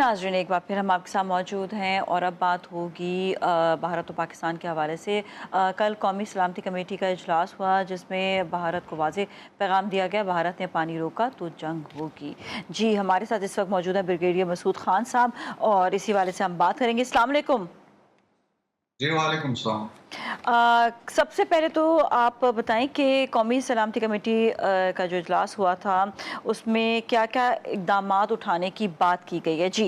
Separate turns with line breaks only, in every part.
नाज़रीन, एक बार फिर हम आपके साथ मौजूद हैं और अब बात होगी भारत और पाकिस्तान के हवाले से। कल कौमी सलामती कमेटी का इजलास हुआ जिसमें भारत को वाज़ेह पैगाम दिया गया, भारत ने पानी रोका तो जंग होगी। जी, हमारे साथ इस वक्त मौजूद है ब्रिगेडियर मसूद खान साहब और इसी वाले से हम बात करेंगे। अस्सलाम वालेकुम।
जी, वालेकुम सलाम।
सबसे पहले तो आप बताएं कि कौमी सलामती कमेटी का जो इजलास हुआ था उसमें क्या क्या इकदामात उठाने की बात की गई है। जी।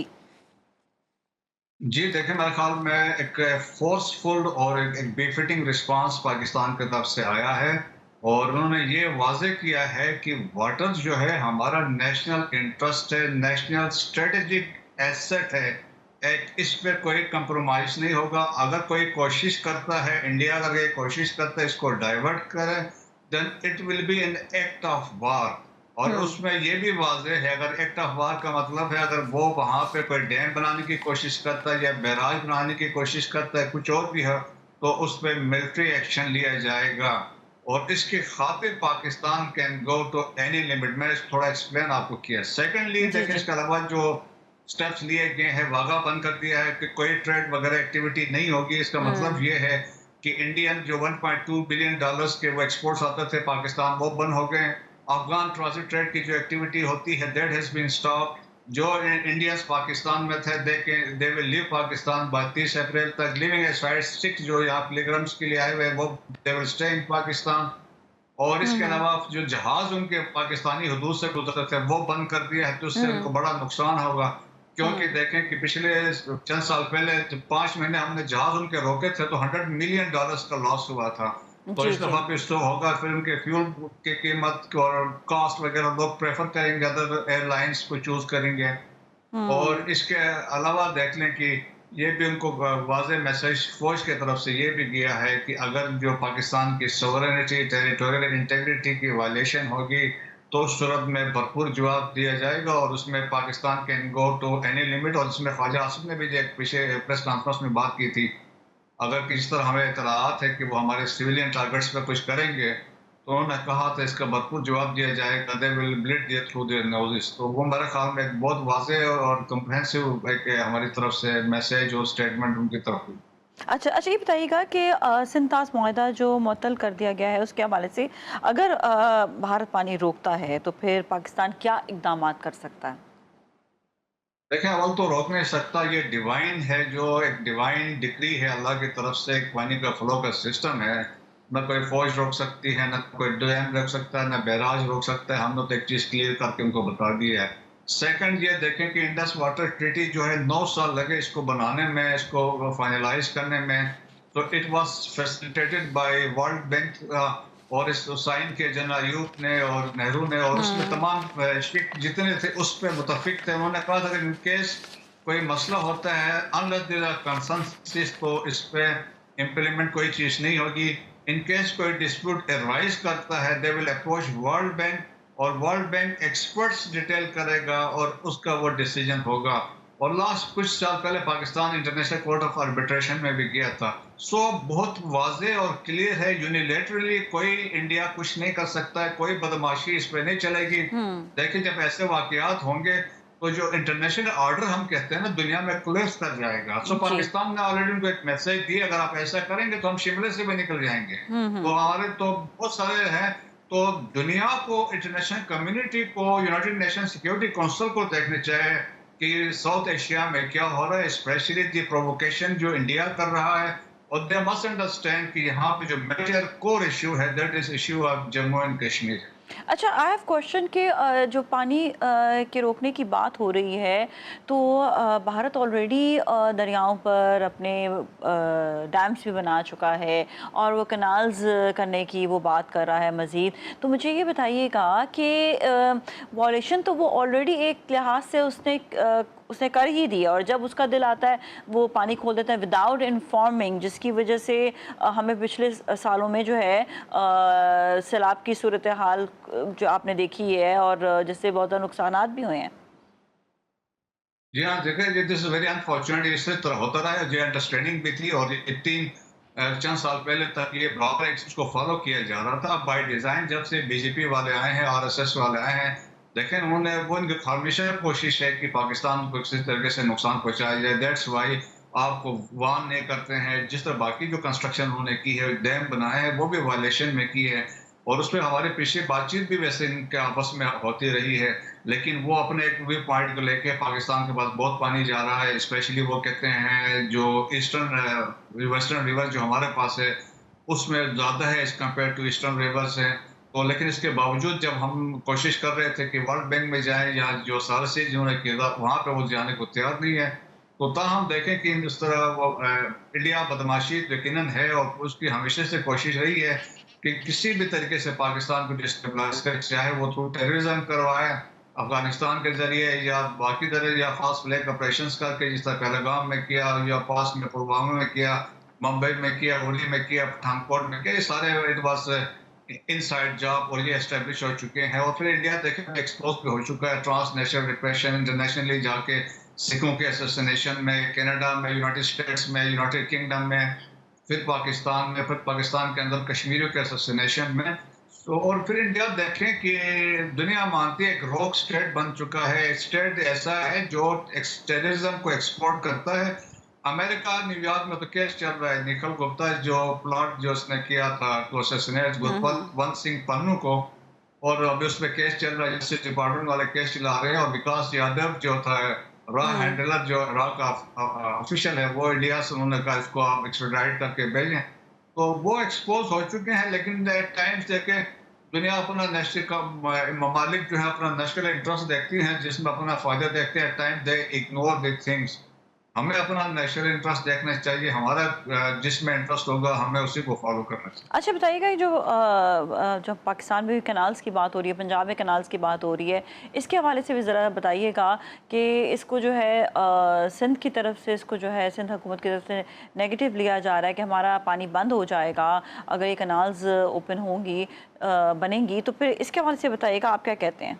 जी, देखिए मेरे ख़्याल में एक फ़ोर्सफुल और एक बेफिटिंग रिस्पॉन्स पाकिस्तान की तरफ से आया है और उन्होंने ये वाज़ेह किया है कि वाटर जो है हमारा नेशनल इंटरेस्ट है, नेशनल स्ट्रेटेजिक एसेट है। एक इस पे कोई कंप्रोमाइज़ नहीं होगा। अगर कोई कोशिश करता है, इंडिया अगर ये कोशिश करता है इसको डाइवर्ट करे, then it will be an act of war. और
हम्म।
उसमें ये भी वाज़ेह है, अगर एक्ट ऑफ वार का मतलब है अगर वो वहाँ पे कोई डैम बनाने की कोशिश करता है या बैराज बनाने की कोशिश करता है, कुछ और भी है, तो उस पे मिलिट्री एक्शन लिया जाएगा। और इसकी खातिर Pakistan can go to any limit. मैंने थोड़ा एक्सप्लेन आपको किया। सेकंडली
जी
देखिए
जी।
इसके अलावा जो स्टेप्स लिए गए हैं, वाघा बंद कर दिया है कि कोई ट्रेड वगैरह एक्टिविटी नहीं होगी। इसका मतलब
हम्म।
ये है कि इंडियन जो 1.2 बिलियन डॉलर्स के वो एक्सपोर्ट्स आते थे पाकिस्तान, वो बंद हो गए। अफगान ट्रांजिट ट्रेड की जो एक्टिविटी होती है दैट हैज बीन स्टॉप। जो इंडियंस पाकिस्तान में थे they will leave Pakistan by 30 April तक। लिविंग एसाइड 6 जो यहाँ पिलग्रिम्स के लिए आए हुए हैं वो they will stay in Pakistan. और इसके
हम्म।
अलावा जो जहाज उनके पाकिस्तानी हदूद से गुजरते थे वो बंद कर दिया है, तो उससे
हम्म।
उनको बड़ा नुकसान होगा। क्योंकि
हम्म।
देखें कि पिछले चंद साल पहले जब 5 महीने हमने जहाज उनके रोके थे तो $100 मिलियन का लॉस हुआ था। तो
जी
इस
जी।
दफा भी तो होगा, फिर उनके फ्यूल की कीमत और कॉस्ट वगैरह लोग प्रेफर करेंगे, अदर एयरलाइंस को चूज करेंगे।
हम्म।
और इसके अलावा देख लें कि ये भी उनको वाज़ेह मैसेज फ़ौज की तरफ से ये भी गया है कि अगर जो पाकिस्तान की सोवरेनिटी, टेरिटोरियल इंटीग्रिटी की वायलेशन होगी, तो उस सूरत में भरपूर जवाब दिया जाएगा और उसमें Pakistan can go to any limit. और इसमें ख्वाजा आसिफ ने भी जो एक पीछे प्रेस कॉन्फ्रेंस में बात की थी, अगर किसी तरह हमें इत्तलात है कि वो हमारे सिविलियन टारगेट्स पे कुछ करेंगे, तो उन्होंने कहा था इसका भरपूर जवाब दिया जाएगा। They will bleed there through their noses. तो वो मेरे ख्याल में एक बहुत वाज़ेह और कम्प्रिहेंसिव एक हमारी तरफ से मैसेज और स्टेटमेंट उनकी तरफ हुई।
अच्छा अच्छा, ये बताइएगा कि सिंतास मुआहदा जो मुअत्तल कर दिया गया है उसके हवाले से अगर भारत पानी रोकता है तो फिर पाकिस्तान क्या इकदामात कर सकता है।
देखिए, अव्वल तो रोक नहीं सकता, ये डिवाइन है, जो एक डिवाइन डिक्री है अल्लाह की तरफ से, एक पानी का फ्लो का सिस्टम है। ना कोई फौज रोक सकती है, ना कोई डैम रोक सकता है, ना बैराज रोक सकता है। हमने तो एक चीज क्लियर करके उनको बता दी है। सेकंड ये देखें कि इंडस वाटर ट्रीटी जो है 9 साल लगे इसको बनाने में, इसको फाइनलाइज करने में। तो it was facilitated bye world bank और इसको साइन किया जनरल अयूब ने और नेहरू ने, और उसमें
हम्म।
तमाम शिप जितने थे उस पर मुतफिक थे। उन्होंने कहा था कि इन केस कोई मसला होता है, अनलेस देयर आर कंसेंसस, तो इस पे इम्प्लीमेंट कोई चीज नहीं होगी। इन केस कोई डिस्प्यूट एराइज करता है, they will approach world bank और वर्ल्ड बैंक एक्सपर्ट्स डिटेल करेगा और उसका वो डिसीजन होगा। और लास्ट कुछ साल पहले Pakistan international court of arbitration में भी गया था। सो बहुत वाज़ेह और क्लियर है, यूनिलेटरली कोई इंडिया कुछ नहीं कर सकता है, कोई बदमाशी इस पे नहीं चलेगी।
हम्म।
देखिए जब ऐसे वाकयात होंगे तो जो इंटरनेशनल ऑर्डर हम कहते हैं ना, दुनिया में कोलैप्स कर जाएगा। सो
जी।
पाकिस्तान ने ऑलरेडी उनको एक मैसेज दिया, अगर आप ऐसा करेंगे तो हम शिमले से भी निकल जाएंगे। तो
हम्म।
हमारे तो बहुत सारे हैं। तो दुनिया को, इंटरनेशनल कम्युनिटी को, यूनाइटेड नेशन सिक्योरिटी काउंसिल को देखने चाहिए कि साउथ एशिया में क्या हो रहा है, स्पेशली दी प्रोवोकेशन जो इंडिया कर रहा है। और दे मस्ट अंडरस्टैंड कि यहाँ पे जो मेजर कोर इशू है that is issue of Jammu and Kashmir.
अच्छा, आई हैव क्वेश्चन कि जो पानी के रोकने की बात हो रही है तो भारत ऑलरेडी दरियाओं पर अपने डैम्स भी बना चुका है और वो कनाल्स करने की वो बात कर रहा है मज़ीद। तो मुझे ये बताइएगा कि वॉलेशन तो वो ऑलरेडी एक लिहाज से उसने कर ही दिया और जब उसका दिल आता है वो पानी खोल देता है विदाउट इन्फॉर्मिंग, जिसकी वजह से हमें पिछले सालों में जो है सैलाब की सूरत हाल जो आपने देखी है और जिससे बहुत नुकसानात भी हुए हैं।
जी हाँ, देखिए ये दिस इज वेरी अनफॉर्चुनेट। इससे तरह होता रहा है, जो अंडरस्टैंडिंग भी थी और ये तीन चंद साल पहले तक ये ब्लॉकर एक्ट को फॉलो किया जा रहा था। बाय डिजाइन जब से बीजेपी वाले आए हैं, आरएसएस वाले आए हैं, देखें उन्होंने वो इनकी हमेशा कोशिश है कि पाकिस्तान को किसी तरीके से नुकसान पहुंचाया जाए। दैट्स वाई आपको वार्न नहीं करते हैं। जिस तरह बाकी जो कंस्ट्रक्शन उन्होंने की है, डैम बनाए हैं, वो भी वायलेशन में की है और उसमें हमारे पीछे बातचीत भी वैसे इनके आपस में होती रही है। लेकिन वो अपने एक व्यू पॉइंट को लेके पाकिस्तान के पास बहुत पानी जा रहा है, स्पेशली वो कहते हैं जो ईस्टर्न वेस्टर्न रिवर जो हमारे पास है उसमें ज़्यादा है as compare to eastern rivers हैं। तो लेकिन इसके बावजूद जब हम कोशिश कर रहे थे कि वर्ल्ड बैंक में जाएँ या जो सारसी जिन्होंने किया वहाँ पे वो जाने को तैयार नहीं है। तो ताहम देखें कि इस तरह वो इंडिया बदमाशी यकीनन है और उसकी हमेशा से कोशिश रही है कि किसी भी तरीके से पाकिस्तान को डिस्टेबलाइज़ करे, चाहे वो थ्रू टेररिज्म करवाए, अफ़गानिस्तान के ज़रिए या बाकी तरह या फ़ास्ट फ्लैग ऑपरेशंस करके जिस तरह पहलगाम में किया या पास में पुलवामा में किया, मुंबई में किया, उरी में किया, पठानकोट में किया, ये सारे इट वाज़ इनसाइड जॉब और ये एस्टेब्लिश हो चुके हैं। और फिर इंडिया देखें एक्सपोज भी हो चुका है ट्रांसनेशनल रिप्रेशन इंटरनेशनली जाके सिखों के असैसिनेशन में, कनाडा में, यूनाइटेड स्टेट्स में, यूनाइटेड किंगडम में, फिर पाकिस्तान में, फिर पाकिस्तान के अंदर कश्मीरियों के असैसिनेशन में। तो और फिर इंडिया देखें कि दुनिया मानती है एक रॉक स्टेट बन चुका है। स्टेट ऐसा है जो टेररिज्म को एक्सपोर्ट करता है। अमेरिका न्यूयॉर्क में तो केस चल रहा है निखिल गुप्ता जो प्लॉट जो उसने किया था टू असैसिनेट गुरवंत सिंह पन्नू को, और अभी उसमें केस चल रहा है, जस्टिस डिपार्टमेंट वाले केस चला रहे हैं और विकास यादव जो था रॉ हैंडलर जो रॉ का ऑफिशियल है वो इंडिया से उन्होंने कहा इसको आप एक्सट्राडाइट करके भेजें। तो वो एक्सपोज हो चुके हैं। लेकिन टाइम्स देखे दुनिया अपना नेशनल ममालिक जो है अपना नेशनल इंटरेस्ट देखती हैं जिसमें अपना फायदा देखते हैं। Time they ignore the things. हमें अपना नेशनल इंटरेस्ट देखना चाहिए। हमारा जिसमें इंटरेस्ट होगा हमें उसी को फॉलो करना चाहिए।
अच्छा बताइएगा ये जो जब पाकिस्तान में भी कनाल्स की बात हो रही है, पंजाब में कनाल्स की बात हो रही है, इसके हवाले से भी ज़रा बताइएगा कि इसको जो है सिंध की तरफ से इसको जो है सिंध हुकूमत की तरफ से नेगेटिव लिया जा रहा है कि हमारा पानी बंद हो जाएगा अगर ये कनाल्स ओपन होंगी बनेंगी, तो फिर इसके हवाले से बताइएगा आप क्या कहते हैं?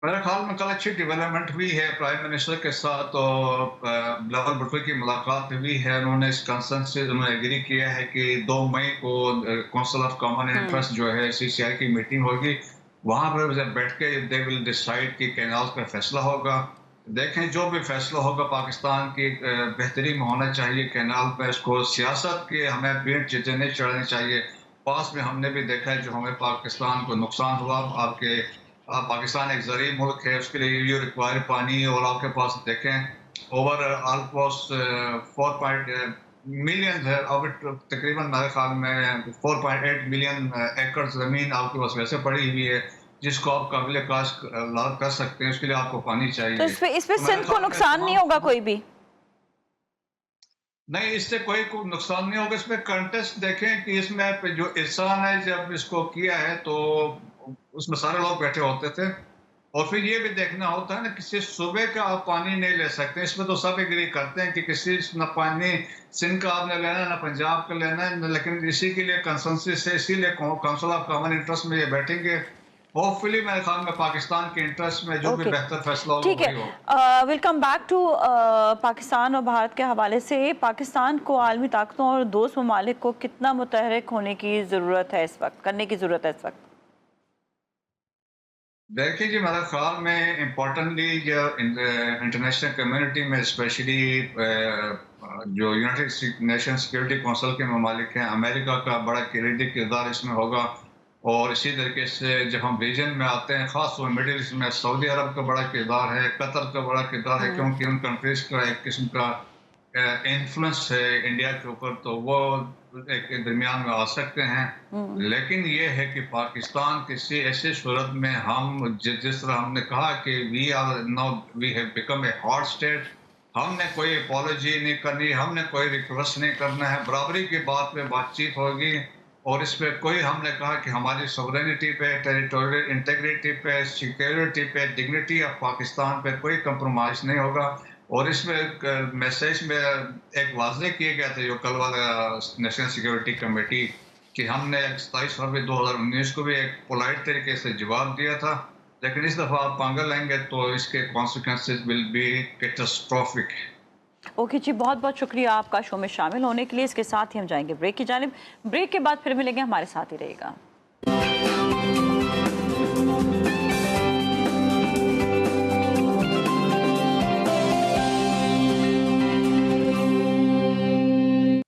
मेरे ख्याल में कल अच्छी डेवलपमेंट हुई है प्राइम मिनिस्टर के साथ और बिलावल भुट्टो की मुलाकात हुई है। उन्होंने इस कंसर्न से उन्होंने एग्री किया है कि 2 मई को काउंसिल ऑफ कॉमन इंटरेस्ट जो है सीसीआई की मीटिंग होगी, वहां पर जब बैठ के दे विल डिसाइड कि कैनाल्स पर फैसला होगा। देखें जो भी फैसला होगा पाकिस्तान की बेहतरी में होना चाहिए। कैनाल पर इसको सियासत के हमें पेंट चित्र नहीं चढ़ने चाहिए। पास में हमने भी देखा है जो हमें पाकिस्तान को नुकसान हुआ। आपके पाकिस्तान एक ज़रीब मुल्क है, उसके लिए यू रिक्वायर पानी और आपके पास देखें ओवर ऑलमोस्ट 4 मिलियन है। अब तकरीबन मेरे ख्याल में 4.8 मिलियन एकड़ ज़मीन आपके पास वैसे पड़ी हुई है जिसको आप काबिल काश कर सकते हैं। उसके लिए आपको पानी
तो
चाहिए।
इसमें
तो मेरे
सिंध को
ख्याल में
नुकसान नहीं होगा कोई भी?
नहीं, इससे कोई को नुकसान नहीं होगा। इसमें कंटेस्ट देखें कि इसमें जो इंसान है जब इसको किया है तो उसमें सारे लोग बैठे होते थे और फिर ये भी देखना होता है ना किसी सूबे का आप पानी नहीं ले सकते। इसमें तो सब एग्री करते हैं कि किसी न पानी सिंध का आपने लेना है ना पंजाब का लेना है, लेकिन इसी के लिए कंसेंसस है, इसीलिए काउंसिल ऑफ कॉमन इंटरेस्ट में ये बैठेंगे। होपफुली मेरे ख्याल में पाकिस्तान के इंटरेस्ट में जो भी
ओके,
बेहतर फैसला होगा
ठीक है।
वही होगा।
Will come back to Pakistan और भारत के हवाले से। पाकिस्तान को आलमी ताकतों और दोस्त ममालिक को कितना मुतहरिक होने की ज़रूरत है इस वक्त, करने की ज़रूरत है इस वक्त?
देखिए जी मेरे ख्याल में इम्पोर्टेंटली जो इंटरनेशनल कम्युनिटी में स्पेशली जो यूनाइटेड नेशन सिक्योरिटी काउंसिल के ममालिक हैं, अमेरिका का बड़ा किरदारी किरदार इसमें होगा। और इसी तरीके से जब हम रीजन में आते हैं ख़ास तौर मिडिल ईस्ट में सऊदी अरब का बड़ा किरदार है, कतर का बड़ा किरदार है, क्योंकि उन कंट्रीज़ का एक किस्म का इन्फ्लुएंस है इंडिया के ऊपर, तो वो एक दरमियान में आ सकते हैं। लेकिन ये है कि पाकिस्तान किसी ऐसी सूरत में हम जिस तरह हमने कहा कि we are now we have become a hot state, हमने कोई अपॉलॉजी नहीं करनी, हमने कोई रिक्वेस्ट नहीं करना है। बराबरी की बात पे बातचीत होगी और इसमें कोई हमने कहा कि हमारी सॉवरेनिटी पे, टेरिटोरियल इंटीग्रिटी पे, सिक्योरिटी पे, डिग्निटी ऑफ पाकिस्तान पे कोई कंप्रोमाइज नहीं होगा। और इसमें मैसेज में एक वाज़ेह किया गया था जो कल वाला नेशनल सिक्योरिटी कमेटी कि हमने 27 फरवरी 2019 को भी एक पोलाइट तरीके से जवाब दिया था, लेकिन इस दफ़ा आप पंगा लेंगे तो इसके consequences will be catastrophic.
Okay जी, बहुत बहुत शुक्रिया आपका शो में शामिल होने के लिए। इसके साथ ही हम जाएंगे ब्रेक की जानिब। ब्रेक के बाद फिर मिलेंगे, हमारे साथ ही रहेगा।